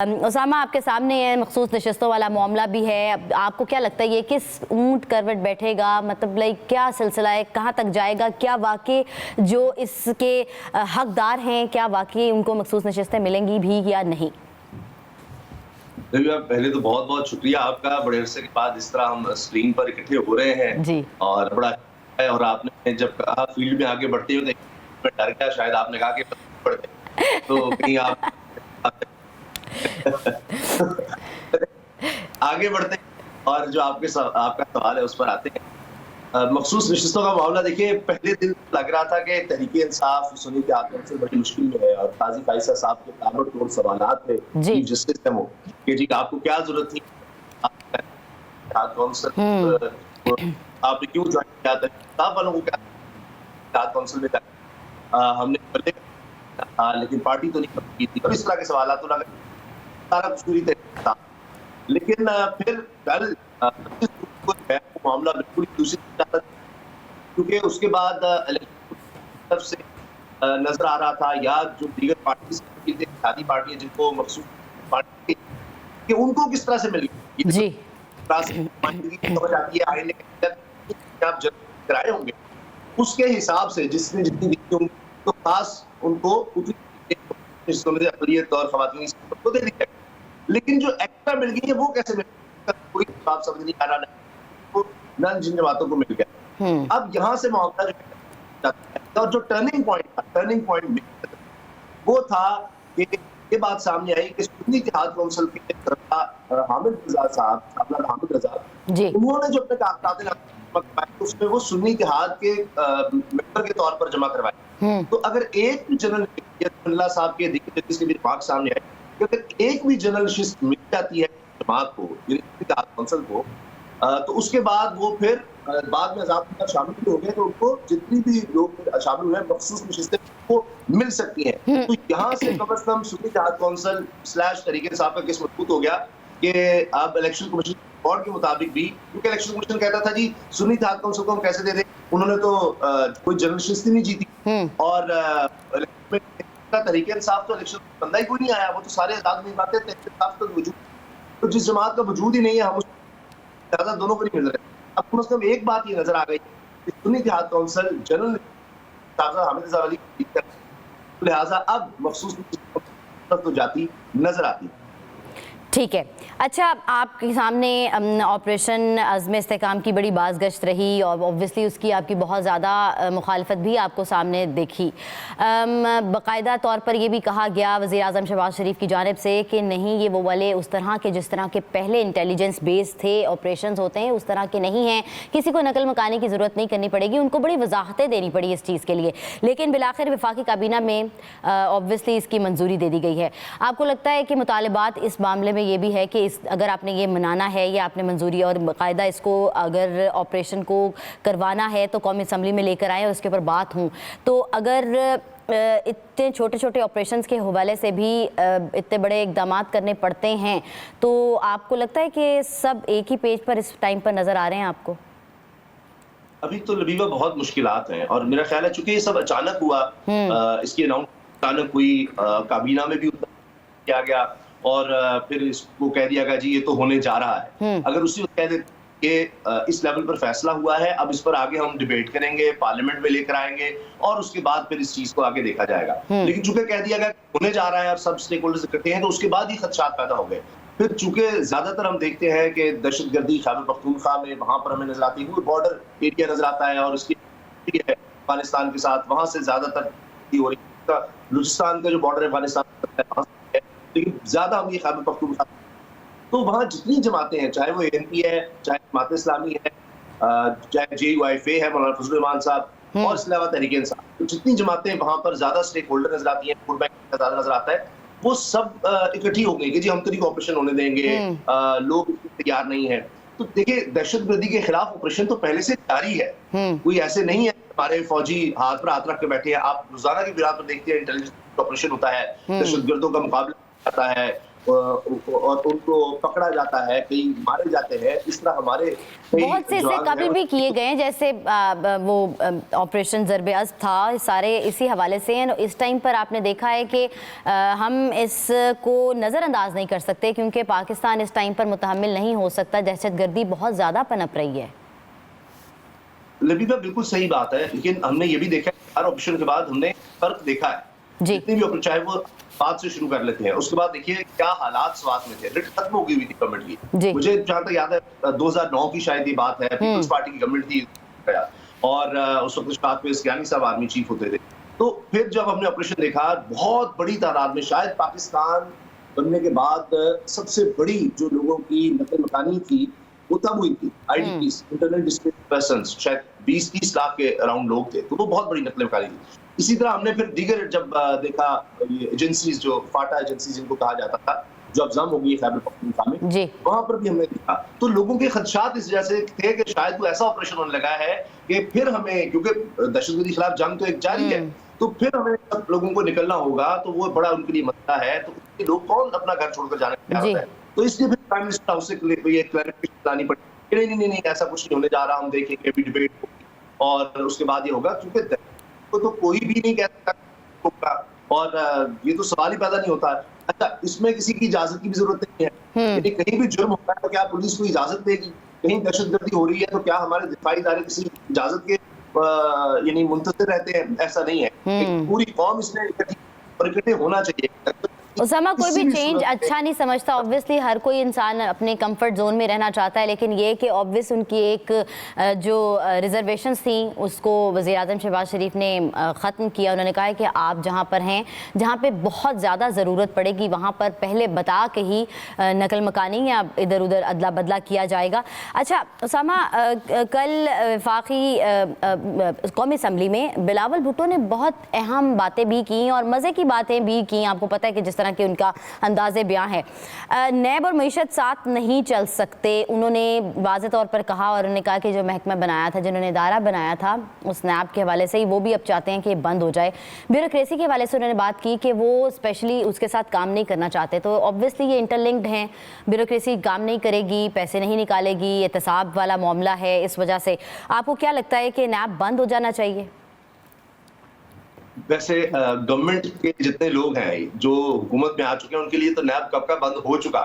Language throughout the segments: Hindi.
उसामा, आपके सामने है मखसूस नशस्तों वाला मामला भी है। आपको क्या लगता है ये किस ऊंट करवट बैठेगा, मतलब लाइक क्या सिलसिला है, कहाँ तक जाएगा? क्या वाकई जो इसके हकदार हैं, क्या वाकई उनको मखसूस नशस्तें मिलेंगी भी या नहीं? पहले तो बहुत बहुत शुक्रिया आपका। बड़े अरसे के बाद इस तरह हम स्क्रीन पर इकट्ठे हो रहे हैं जी। और बड़ा अच्छा है। और आपने जब कहा फील्ड में आगे बढ़ते हो तो मैं डर गया, शायद आपने कहा कि बढ़ते तो कहीं आप आगे बढ़ते और जो आपका सवाल है उस पर आते हैं। मखसूस नशिस्तों का मामला देखिए, पहले दिन लग रहा था कि तहरीके इंसाफ सुन्नी इत्तेहाद कौंसिल बड़ी मुश्किल में है और काजी फाइसा साहब के ताबड़तोड़ सवालात थे चीफ जस्टिस से वो कि जी आपको क्या जरूरत थी इत्तेहाद कौंसिल, आपने क्यों ज्वाइन किया था, साहब वालों को क्या इत्तेहाद कौंसिल में हमने लेकिन पार्टी तो नहीं की थी। इस तरह के सवालात तो सारा कुछ पूरी तरीके था। लेकिन फिर कल मामला बिल्कुल दूसरी क्योंकि उसके बाद तरफ से नजर आ रहा था या जो दीगर पार्टी इत्तेहादी पार्टी है जिनको मखसूस पार्टी कि उनको किस तरह से मिल गई जी समझ आती है आईने आप कराए होंगे उसके हिसाब से जिसने जितनी दी होंगी तो खास उनको उतनी अकलियत और खवातीन को दे दी। लेकिन जो एक्स्ट्रा मिल गई है वो कैसे मिल गई, कोई बात समझ नहीं आ रहा है। नन जिन जमातों को मिल गया। अब यहाँ से मामला जो और जो टर्निंग पॉइंट वो था कि ये बात सामने आई कि सुन्नी इत्तेहाद कौंसिल के हामिद रजा साहब उन्होंने जो अपने कागजात उसमें वो सुन्नी इत्तेहाद के मेंबर के तौर पर जमा करवाए। तो अगर एक भी जनरल साहब के जिसके भी बात सामने आई, अगर एक भी जनरल शिस्त मिल जाती है जमात को इत्तेहाद कौंसिल को तो उसके बाद वो फिर बाद में आजाद शामिल हो गए तो उनको जितनी भी लोग शामिल हुए मखसूस नशिस्तें वो मिल सकती हैं। तो यहाँ से कम से कम सुन्नी इत्तेहाद कौंसिल / तहरीके इंसाफ का केस मजबूत हो गया कि अब इलेक्शन कमीशन बोर्ड के मुताबिक भी, क्योंकि इलेक्शन कमीशन कहता था जी सुन्नी इत्तेहाद कौंसिल को हम कैसे दे दें, उन्होंने तो कोई जनरल शिस्त ही नहीं जीती और तहरीके इंसाफ तो इलेक्शन बंदा ही कोई नहीं आया, वो तो सारे आजाद उम्मीदवार थे। तो जिस जमात का वजूद ही नहीं है हम ज्यादा दोनों को नहीं मिल रहे। अब कम से कम एक बात ये नजर आ गई कि सुन्नी इत्तेहाद कौंसिल जनरल हामिद रजा अली लिहाजा अब मखसूस तो जाती नजर आती। ठीक है। अच्छा, आपके सामने ऑपरेशन अज़्म इस्तेहकाम की बड़ी बाज़गश्त रही और ऑब्वियसली उसकी आपकी बहुत ज़्यादा मुखालफत भी आपको सामने देखी। बाकायदा तौर पर यह भी कहा गया वज़ीर आज़म शहबाज शरीफ की जानिब से कि नहीं, ये वो वाले उस तरह के जिस तरह के पहले इंटेलिजेंस बेस थे ऑपरेशंस होते हैं उस तरह के नहीं हैं, किसी को नकल मकानी की ज़रूरत नहीं करनी पड़ेगी। उनको बड़ी वजाहतें देनी पड़ी इस चीज़ के लिए, लेकिन बिलाखिर वफाकी काबीना में ऑब्वियसली इसकी मंजूरी दे दी गई है। आपको लगता है कि मुतालबात इस मामले में ये भी है कि अगर आपने ये मनाना है या आपने मंजूरी और बाकायदा इसको अगर ऑपरेशन को करवाना है तो कौमी असम्बली में लेकर आए और उसके ऊपर बात हूँ, तो अगर इतने छोटे छोटे ऑपरेशंस के हवाले से भी इतने बड़े इकदाम करने पड़ते हैं, तो आपको लगता है कि सब एक ही पेज पर इस टाइम पर नज़र आ रहे हैं आपको? अभी तो लबीबा बहुत मुश्किलात हैं और मेरा ख्याल है चूंकि ये सब अचानक हुआ, इसकी अनाउंसमेंट अचानक हुई, काबीना में भी किया गया और फिर इसको कह दिया गया जी ये तो होने जा रहा है। अगर उसी वक्त कह दे कि इस लेवल पर फैसला हुआ है, अब इस पर आगे हम डिबेट करेंगे, पार्लियामेंट में लेकर आएंगे और उसके बाद फिर इस चीज को आगे देखा जाएगा। लेकिन चूंकि कह दिया गया होने जा रहा है और सब स्टेक होल्डर्स इकट्ठे हैं तो उसके बाद ही खदशात पैदा हो गए। फिर चूंकि ज्यादातर हम देखते हैं कि दहशतगर्दी खैबर पख्तूनख्वा में वहां पर हमें नजर आती है, बॉर्डर एरिया नजर आता है और उसकी अफगानिस्तान के साथ वहां से ज्यादातर हो रही है। बलूचिस्तान का जो बॉर्डर है अफगानिस्तान, लेकिन ज्यादा हम ये खैबर पख्तूनख्वा तो वहां जितनी जमातें हैं, चाहे वो एएनपी है, चाहे जमात इस्लामी है, चाहे JUIF है मौलाना फजल रहमान साहब और इसके अलावा तहरीके इंसाफ, तो जितनी जमातें वहां पर ज्यादा स्टेक होल्डर नजर आती हैं, वोट बैंक ज्यादा नजर आता है, वो सब इकट्ठी हो गई कि जी हम तो नहीं ऑपरेशन होने देंगे, लोग तैयार नहीं है। तो देखिए दहशतगर्दी के खिलाफ ऑपरेशन तो पहले से जारी है, कोई ऐसे नहीं है हमारे फौजी हाथ पर हाथ रख के बैठे हैं। आप रोजाना की बिना पर देखते हैं इंटेलिजेंस ऑपरेशन होता है, दहशतगर्दों का मुकाबला आता है, और उनको पकड़ा जाता है, कई मारे जाते हैं। इस तरह हमारे बहुत से ऐसे कभी भी किए गए हैं, जैसे वो ऑपरेशन ज़र्ब-ए-अज़्ब था, सारे इसी हवाले से हैं। इस टाइम पर आपने देखा है कि हम इसको नज़रअंदाज नहीं कर सकते, क्योंकि पाकिस्तान इस टाइम पर मुतहम्मिल नहीं हो सकता, दहशतगर्दी बहुत ज़्यादा पनप रही है। लबीबा बिल्कुल सही बात है, लेकिन हमने ये भी देखा है हर ऑपरेशन के बाद हमने फर्क देखा है। जितनी भी ऑपरेशन, चाहे वो बात से शुरू कर लेते हैं, उसके बाद देखिए क्या हालात स्वात में थे, रिट खत्म हो गई हुई थी गवर्नमेंट की। मुझे जहां तक याद है 2009 की शायद ये बात है, पीपल्स पार्टी की गवर्नमेंट थी और उस वक्त शफात कियानी साहब आर्मी चीफ होते थे। तो फिर जब हमने ऑपरेशन देखा, बहुत बड़ी तादाद में, शायद पाकिस्तान बनने के बाद सबसे बड़ी जो लोगों की नकल मकानी थी वो तब हुई थी, आईडीपीस, इंटरनल डिस्प्लेस्ड पर्संस, शायद 20-30 लाख के अराउंड लोग थे, तो वो बहुत बड़ी नकल मकानी थी। इसी तरह हमने फिर दीगर जब देखा ये एजेंसीज, जो फाटा एजेंसी जिनको कहा जाता था, जो अब जम हो गई खैबर पख्तूनख्वा में, वहां पर भी हमने देखा। तो लोगों के खदशात इस जैसे थे कि शायद वो ऐसा ऑपरेशन होने लगा है कि फिर हमें, क्योंकि दहशतगर्दी के खिलाफ जंग तो एक जारी है, तो फिर हमें सब लोगों को निकलना होगा, तो वो बड़ा उनके लिए मसला है। तो लोग कौन अपना घर छोड़कर जाने तैयार होता है? तो इसलिए फिर प्राइम मिनिस्टर हाउस से ये क्लैरिफिकेशन लानी पड़ी, नहीं ऐसा कुछ नहीं होने जा रहा, हम देखेंगे, भी डिबेट होगी और उसके बाद ये होगा, क्योंकि तो कोई भी नहीं कह सकता और ये तो सवाल ही पैदा नहीं होता। अच्छा, इसमें किसी की इजाजत की भी जरूरत नहीं है, यदि कहीं भी जुर्म होता है तो क्या पुलिस को इजाजत देगी? कहीं दहशतगर्दी हो रही है तो क्या हमारे दिफाई इदारे किसी इजाजत के यानी मुंतज़िर रहते हैं? ऐसा नहीं है। पूरी कौम इसमें इकट्ठे होना चाहिए। उसामा, कोई भी चेंज अच्छा नहीं समझता, ऑब्वियसली हर कोई इंसान अपने कंफर्ट जोन में रहना चाहता है, लेकिन ये कि ऑब्वियस उनकी एक जो रिजर्वेशंस थी उसको वज़ीर-ए-आज़म शहबाज शरीफ ने ख़त्म किया। उन्होंने कहा है कि आप जहाँ पर हैं, जहाँ पे बहुत ज़्यादा ज़रूरत पड़ेगी वहाँ पर पहले बता के ही नकल मकानी या इधर उधर अदला बदला किया जाएगा। अच्छा उसामा, कल वफाकी कौमी असम्बली में बिलावल भुट्टो ने बहुत अहम बातें भी की और मज़े की बातें भी की। आपको पता है कि जिस तरह कि उनका अंदाज़े बयां है, नैब और मईशत साथ नहीं चल सकते, उन्होंने वाज़े तौर पर कहा। और उन्होंने कहा कि जो महकमा बनाया था, जिन्होंने इदारा बनाया था उस नैब के हवाले से ही, वो भी अब चाहते हैं कि बंद हो जाए। ब्यूरोक्रेसी के हवाले से उन्होंने बात की कि वो स्पेशली उसके साथ काम नहीं करना चाहते। तो ऑब्वियसली ये इंटरलिंक्ड हैं, ब्यूरोक्रेसी काम नहीं करेगी, पैसे नहीं निकालेगी, एहतसाब वाला मामला है। इस वजह से आपको क्या लगता है कि नैब बंद हो जाना चाहिए? वैसे गवर्नमेंट के जितने लोग हैं जो हुकूमत में आ चुके हैं, उनके लिए तो नैब कब का बंद हो चुका।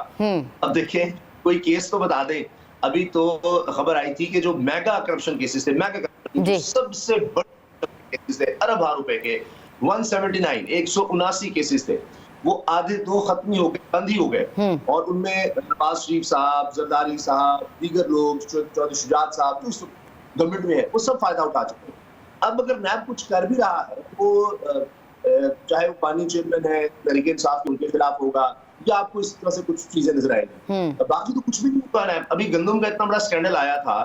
अब देखें, कोई केस तो बता दे। अभी तो खबर आई थी कि जो मेगा करप्शन केसेस थे, मेगा करप्शन सबसे बड़े केसेस थे, अरब रुपए के 179 केसेस थे, वो आधे तो खत्म ही हो गए, बंद ही हो गए। और उनमें नवाज शरीफ साहब, जरदारी साहब, दीगर लोग, चौधरी शुजात साहब, जो इस गवर्नमेंट में है, वो सब फायदा उठा चुके हैं। अब अगर नैब कुछ कर भी रहा है, वो चाहे वो पानी चेयरमैन है, तहरीक इंसाफ उनके खिलाफ होगा, या आपको इस तरह से कुछ चीजें नजर आएंगी। बाकी तो कुछ भी नहीं हुआ है। अभी गंदम का इतना बड़ा स्कैंडल आया था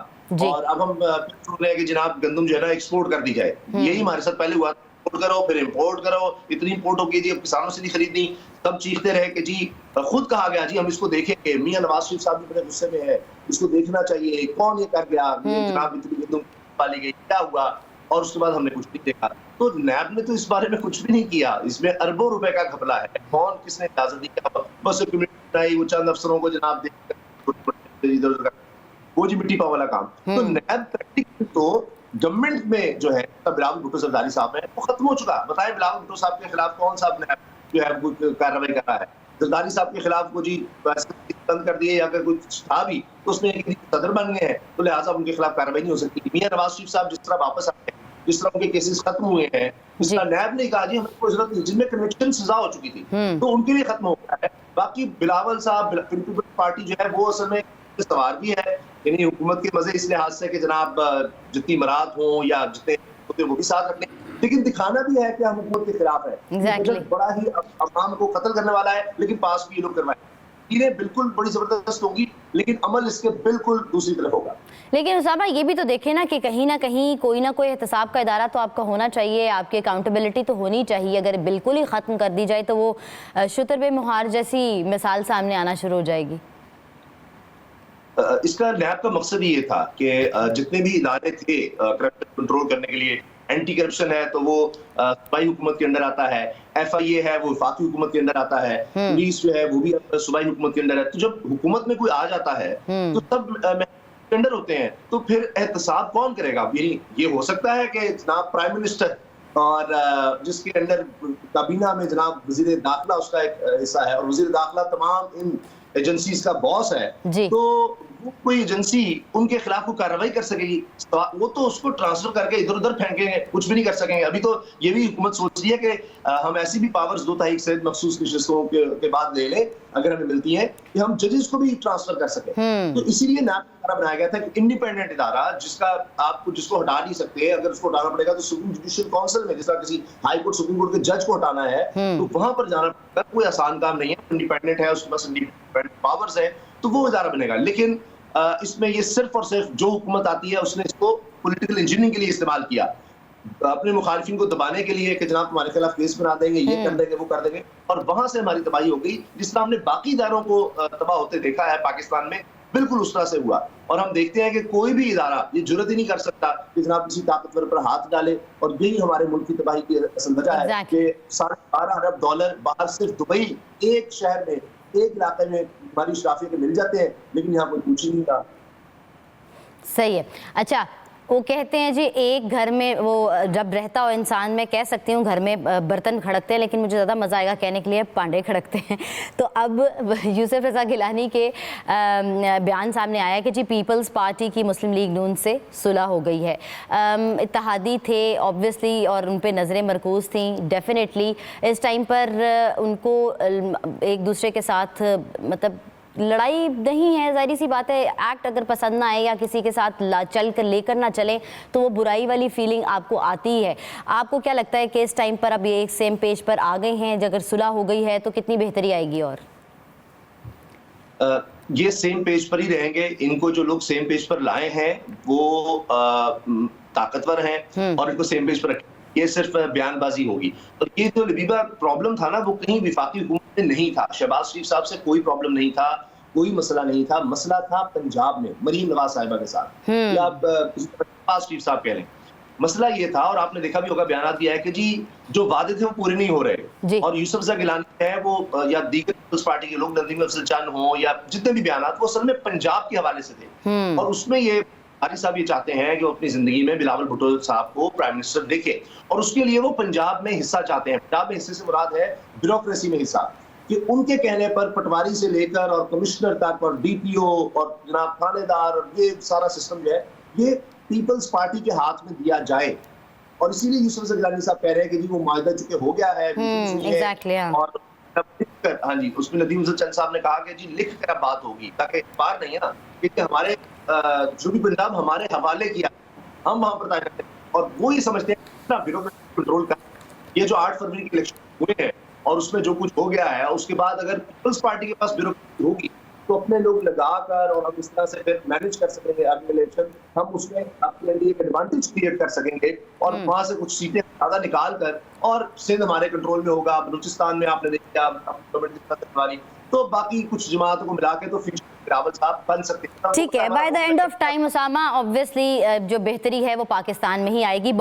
और अब हम सुन रहे हैं कि जनाब गंदम जो है ना एक्सपोर्ट कर दी जाए। यही हमारे साथ पहले हुआ, एक्सपोर्ट करो फिर इम्पोर्ट करो, इतनी इम्पोर्ट होगी जी, अब किसानों से नहीं खरीदनी। तब चीखते रहे कि जी, खुद कहा गया जी हम इसको देखेंगे, मियां नवाज शरीफ साहब भी बड़े गुस्से में है, इसको देखना चाहिए, कौन ये कर गया, जनाब इतनी गंदम पाली गई, क्या हुआ? और उसके बाद हमने कुछ नहीं देखा। तो नैब ने तो इस बारे में कुछ भी नहीं किया। इसमें अरबों रुपए का घपला है, कौन किसने इजाजत दी, बस कमेटी वो चंद अफसरों को जनाब इधर उधर वो जी मिट्टी पाव वाला काम। तो नैब प्रैक्टिकली तो गवर्नमेंट में जो है बिलावल भुट्टो जरदारी साहब है, वो खत्म हो चुका। बताएं बिलावल भुट्टो साहब के खिलाफ कौन सा नैब जो है कार्रवाई कर रहा है? जरदारी साहब के खिलाफ को जी बंद कर दिए, या अगर कुछ था भी तो उसमें सदर बन गए हैं, तो लिहाजा उनके खिलाफ कार्रवाई नहीं हो सकती। मियां नवाज शरीफ साहब जिस तरह वापस आए, जिस तरह उनके केसेस खत्म हुए हैं, इसका नैब ने कहा जी हमें कोई जरूरत नहीं, जिनमें कन्विक्शन सजा हो चुकी थी तो उनके लिए खत्म हो गया है। बाकी बिलावल साहब, पीपल्स पार्टी जो है वो असल में सवार भी है, यानी हुकूमत के मजे इस लिहाज से कि जनाब जितनी मराद हो या जितने होते वो भी साथ रखने, लेकिन दिखाना भी है कि हम हुकूमत के खिलाफ है। exactly. बड़ा ही अवाम को कत्ल करने वाला है, लेकिन पास भी ये लोग करवाए। चीजें बिल्कुल बड़ी जबरदस्त होंगी, लेकिन अमल इसके बिल्कुल दूसरी तरफ होगा। लेकिन उसामा ये भी तो देखें ना कि कहीं ना कहीं कोई ना कोई एहतसाब का इदारा तो आपका होना चाहिए, आपकी अकाउंटेबिलिटी तो होनी चाहिए। अगर बिल्कुल ही ख़त्म कर दी जाए तो वो शुतर बे मुहार जैसी मिसाल सामने आना शुरू हो जाएगी। इसका नैब का मकसद ये था कि जितने भी इदारे थे करप्शन कंट्रोल करने के लिए, एंटी करप्शन है तो वो सूबाई हुकूमत के अंडर आता है, FIA है वो वफाकी हुकूमत के अंदर आता है, पुलिस जो है वो भी सूबाई हुकूमत के अंदर है। तो जब हुकूमत में कोई आ जाता है तो तब टेंडर होते हैं, तो फिर एहतसाब कौन करेगा? ये हो सकता है कि जनाब प्राइम मिनिस्टर और जिसके अंडर काबीना में जनाब वजीर दाखिला उसका एक हिस्सा है, और वजीर दाखिला तमाम इन एजेंसीज का बॉस है, तो वो कोई एजेंसी उनके खिलाफ कोई कार्रवाई कर सकेगी? वो तो उसको ट्रांसफर करके इधर उधर फेंकेंगे, कुछ भी नहीं कर सकेंगे। अभी तो ये भी हुकूमत सोच रही है कि हम ऐसी भी पावर्स 2 तारीख से मखसूस नशिस्तों के बाद ले लें, अगर हमें मिलती है, कि हम जजेस को भी ट्रांसफर कर सकें। तो इसीलिए नैब बनाया गया था कि इंडिपेंडेंट इदारा जिसको हटा नहीं सकते, अगर उसको हटाना पड़ेगा तो सुप्रीम जुडिशियल काउंसिल में, जिस तरह किसी हाई कोर्ट सुप्रीम कोर्ट के जज को हटाना है तो वहां पर जाना पड़ेगा। कोई आसान काम नहीं है, इंडिपेंडेंट है, उसके पास इंडिपेंडेंट पावर्स है, तो वो इदारा बनेगा। लेकिन इसमें ये सिर्फ और सिर्फ जो हुकूमत आती है उसने इसको पॉलिटिकल इंजीनियरिंग के लिए इस्तेमाल किया, अपने मुखालिफिन को दबाने के लिए कि जनाब तुम्हारे खिलाफ केस बना देंगे, ये कर देंगे, वो कर देंगे, और वहां से हमारी तबाही हो गई। जिस तरह हमने बाकी इदारों को तबाह होते देखा है पाकिस्तान में, बिल्कुल उस तरह से हुआ। और हम देखते हैं कि कोई भी इदारा ये जुर्रत ही नहीं कर सकता कि जनाब किसी ताकतवर पर हाथ डाले, और यही हमारे मुल्क की तबाही की असल वजह है कि $12.5 अरब बाहर सिर्फ दुबई एक शहर में, एक इलाके में हमारी शराफिया के मिल जाते हैं, लेकिन यहाँ कोई पूछ ही नहीं रहा। सही है। अच्छा, वो कहते हैं जी एक घर में वो जब रहता हो इंसान, मैं कह सकती हूँ घर में बर्तन खड़कते हैं, लेकिन मुझे ज़्यादा मज़ा आएगा कहने के लिए पांडे खड़कते हैं। तो अब यूसुफ रज़ा गिलानी के बयान सामने आया कि जी पीपल्स पार्टी की मुस्लिम लीग नून से सुलह हो गई है। इत्तेहादी थे ऑब्वियसली और उन पर नज़रें मरकूज़ थी डेफिनेटली। इस टाइम पर उनको एक दूसरे के साथ मतलब लड़ाई नहीं है, जाहिर सी बात है, एक्ट अगर पसंद ना आए या किसी के साथ चल कर लेकर ना चले तो वो बुराई वाली फीलिंग आपको आती है। आपको क्या लगता है कि इस टाइम पर अब ये एक सेम पेज पर आ गए हैं, अगर सुलह हो गई है तो कितनी बेहतरी आएगी? और ये सेम पेज पर ही रहेंगे। इनको जो लोग सेम पेज पर लाए हैं वो ताकतवर हैं और इनको सेम पेज पर रखें, ये सिर्फ बयानबाजी होगी। तो ये जो लबीबा प्रॉब्लम था ना, वो कहीं विफाकी हुकूमत में नहीं था, शहबाज शरीफ साहब से कोई प्रॉब्लम नहीं था, कोई मसला नहीं था। मसला था पंजाब में मरीम नवाज साहिबा के साथ, या आप शहबाज शरीफ साहब कह लें। मसला ये था, और आपने देखा भी होगा बयान भी है कि जी जो वादे थे वो पूरे नहीं हो रहे, और यूसुफ रज़ा गिलानी है वो या दीगर पीपल्स पार्टी के लोग, नदीम अफजल चंद हो या जितने भी बयान वो असल में पंजाब के हवाले से थे। और उसमें ये हारी साहब ये चाहते हैं कि वो अपनी जिंदगी में बिलावल भुट्टो साहब को प्राइम मिनिस्टर देखे, और उसके लिए वो पंजाब में हिस्सा चाहते हैं। पंजाब में हिस्से से मुराद है ब्यूरोक्रेसी में हिस्सा, कि उनके कहने पर पटवारी से लेकर और कमिश्नर तक और DPO और जनाब थानेदार और ये सारा सिस्टम जो है ये पीपल्स पार्टी के हाथ में दिया जाए। और इसीलिए यूसुफ रज़ा गिलानी साहब कह रहे हैं कि जी वो मायदा चुके हो गया है। और हाँ जी, उसमें नदीम अफजल चंद साहब ने कहा कि जी लिख कर बात होगी, ताकि बार नहीं है ना कि हमारे जो भी पंजाब हमारे हवाले किया हम वहां पर तय, और वो ये समझते हैं ब्यूरोक्रेसी कंट्रोल का। ये जो 8 फरवरी के इलेक्शन हुए हैं और उसमें जो कुछ हो गया है, उसके बाद अगर पीपल्स पार्टी के पास ब्यूरोक्रेसी होगी तो अपने लोग लगाकर और हम इस तरह से फिर मैनेज कर सकेंगे अगले इलेक्शन, हम उसमें अपने लिए एक एडवांटेज क्रिएट कर सकेंगे, और वहां से कुछ सीटें ज्यादा निकाल कर, और सिंध हमारे कंट्रोल में होगा, बलूचिस्तान में आपने देखा तो बाकी कुछ जमातों को मिला के तो फिर रावल साहब बन सकते हैं। ठीक है, by the end of time Usama obviously जो बेहतरी है वो पाकिस्तान में ही आएगी।